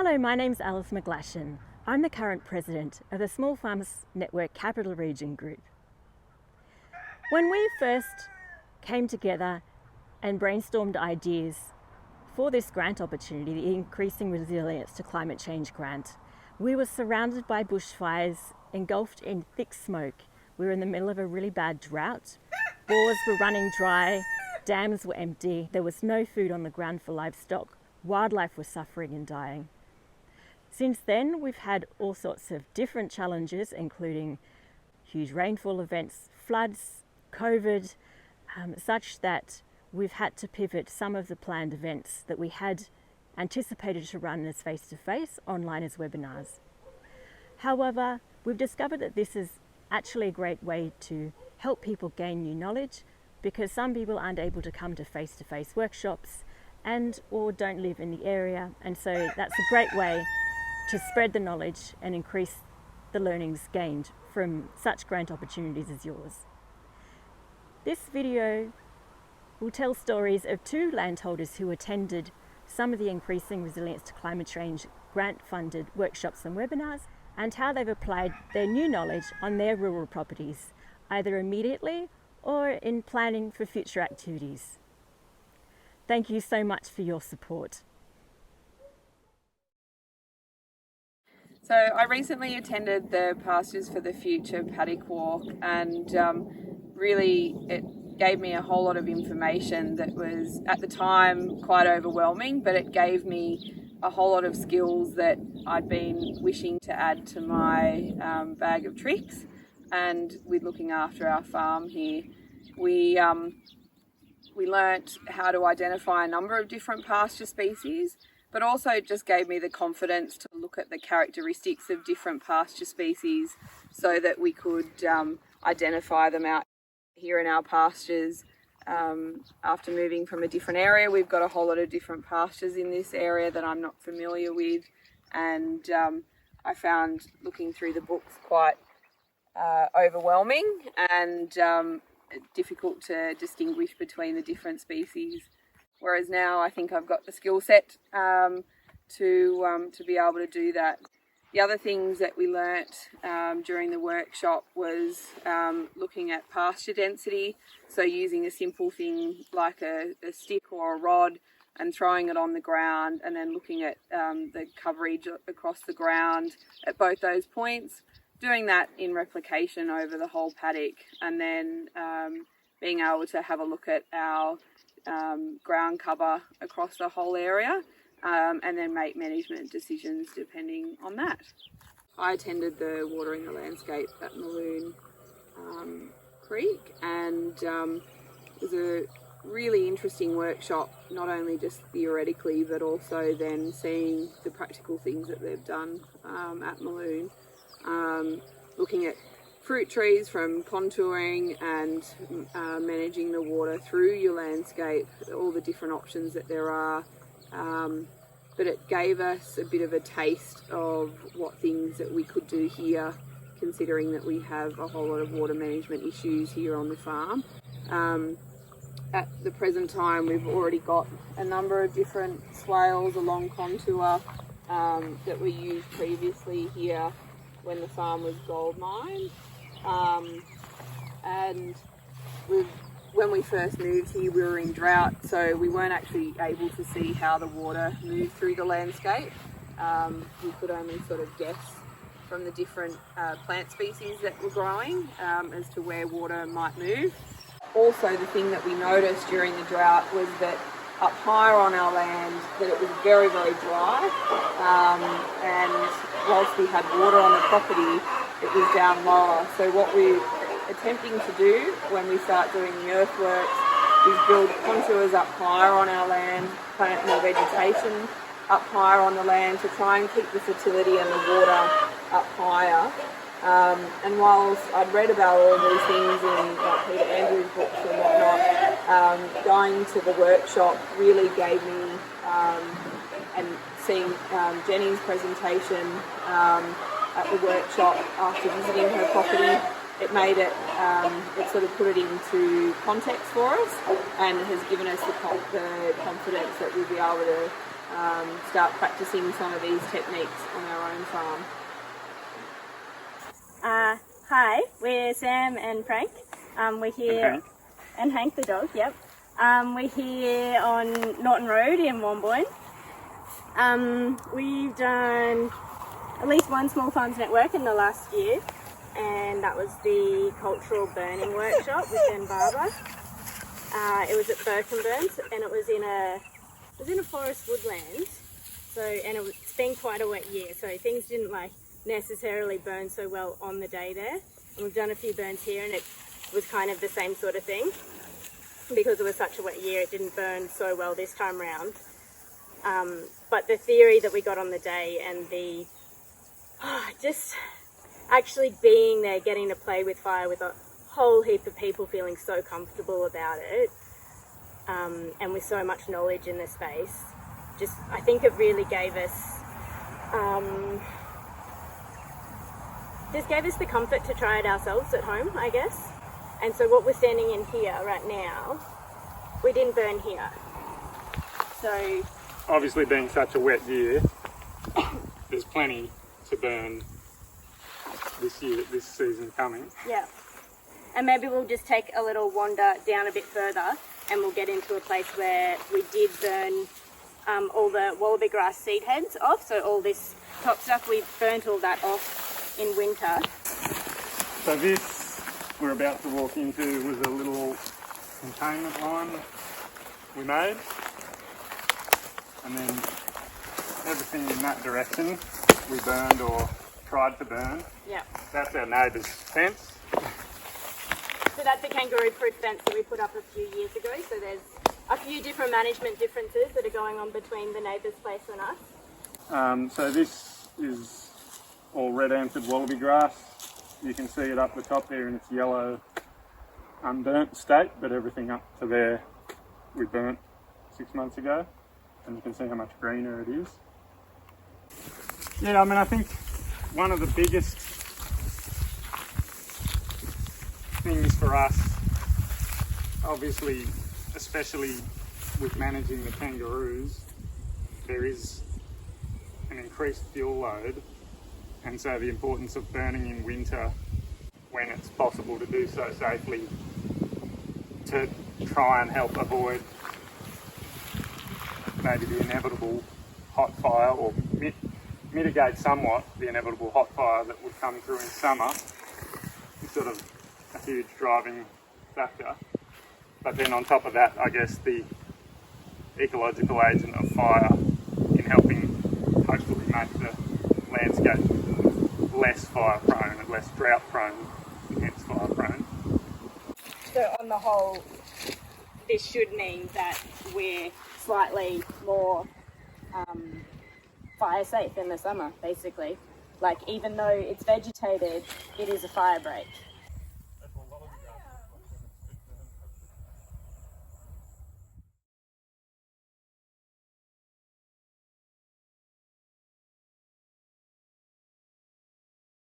Hello, my name's Alice McGlashan. I'm the current president of the Small Farmers Network Capital Region Group. When we first came together and brainstormed ideas for this grant opportunity, the Increasing Resilience to Climate Change grant, we were surrounded by bushfires, engulfed in thick smoke. We were in the middle of a really bad drought. Bores were running dry, dams were empty, there was no food on the ground for livestock, wildlife was suffering and dying. Since then, we've had all sorts of different challenges, including huge rainfall events, floods, COVID, such that we've had to pivot some of the planned events that we had anticipated to run as face-to-face, online as webinars. However, we've discovered that this is actually a great way to help people gain new knowledge, because some people aren't able to come to face-to-face workshops and or don't live in the area, and so that's a great way to spread the knowledge and increase the learnings gained from such grant opportunities as yours. This video will tell stories of two landholders who attended some of the Increasing Resilience to Climate Change grant-funded workshops and webinars, and how they've applied their new knowledge on their rural properties, either immediately or in planning for future activities. Thank you so much for your support. So I recently attended the Pastures for the Future paddock walk, and really it gave me a whole lot of information that was at the time quite overwhelming, but it gave me a whole lot of skills that I'd been wishing to add to my bag of tricks. And with looking after our farm here, we learnt how to identify a number of different pasture species, but also it just gave me the confidence to look at the characteristics of different pasture species so that we could identify them out here in our pastures. After moving from a different area, we've got a whole lot of different pastures in this area that I'm not familiar with, and I found looking through the books quite overwhelming and difficult to distinguish between the different species. Whereas now I think I've got the skill set to be able to do that. The other things that we learnt during the workshop was looking at pasture density, so using a simple thing like a stick or a rod and throwing it on the ground, and then looking at the coverage across the ground at both those points, doing that in replication over the whole paddock, and then being able to have a look at our ground cover across the whole area, and then make management decisions depending on that. I attended the Watering the Landscape at Maloon Creek, and it was a really interesting workshop, not only just theoretically but also then seeing the practical things that they've done at Maloon, looking at fruit trees from contouring and managing the water through your landscape, all the different options that there are. But it gave us a bit of a taste of what things that we could do here, considering that we have a whole lot of water management issues here on the farm. At the present time, we've already got a number of different swales along contour that were used previously here when the farm was gold mined. And when we first moved here, we were in drought, so we weren't actually able to see how the water moved through the landscape. We could only sort of guess from the different plant species that were growing as to where water might move. Also, the thing that we noticed during the drought was that up higher on our land, that it was very, very dry, and whilst we had water on the property, it was down lower. So what we're attempting to do when we start doing the earthworks is build contours up higher on our land, plant more vegetation up higher on the land to try and keep the fertility and the water up higher. And whilst I'd read about all these things in Peter Andrews' books and whatnot, going to the workshop really gave me, and seeing Jenny's presentation at the workshop after visiting her property, it made it, it sort of put it into context for us and has given us the confidence that we'll be able to start practicing some of these techniques on our own farm. Hi, we're Sam and Frank. We're here, and Hank the dog, yep. We're here on Norton Road in Wombourne. We've done at least one Small Farms Network in the last year, and that was the cultural burning workshop with Ben Barber. It was at Birkenburn, and it was in a forest woodland. So, and it's been quite a wet year, so things didn't necessarily burn so well on the day there. And we've done a few burns here, and it was kind of the same sort of thing. Because it was such a wet year, it didn't burn so well this time round. But the theory that we got on the day, and the just actually being there, getting to play with fire with a whole heap of people feeling so comfortable about it, and with so much knowledge in the space, I think it really gave us the comfort to try it ourselves at home, I guess. And so what we're standing in here right now, we didn't burn here. So obviously, being such a wet year, there's plenty to burn this year, this season coming. Yeah. And maybe we'll just take a little wander down a bit further, and we'll get into a place where we did burn all the wallaby grass seed heads off. So all this top stuff, we burnt all that off in winter. So this we're about to walk into was a little containment line we made, and then everything in that direction we burned or tried to burn. Yeah. That's our neighbour's fence. So that's a kangaroo-proof fence that we put up a few years ago. So there's a few different management differences that are going on between the neighbour's place and us. So this is all red anthed wallaby grass. You can see it up the top there in its yellow unburnt state, but everything up to there we burnt 6 months ago, and you can see how much greener it is. Yeah, I mean, I think one of the biggest things for us, obviously, especially with managing the kangaroos, there is an increased fuel load. And so the importance of burning in winter when it's possible to do so safely, to try and help avoid maybe the inevitable hot fire, or mitigate somewhat the inevitable hot fire that would come through in summer, is sort of a huge driving factor. But then on top of that, I guess the ecological agent of fire in helping hopefully make the landscape less fire prone and less drought prone, hence fire prone. So on the whole, this should mean that we're slightly more fire safe in the summer, basically. Even though it's vegetated, it is a fire break.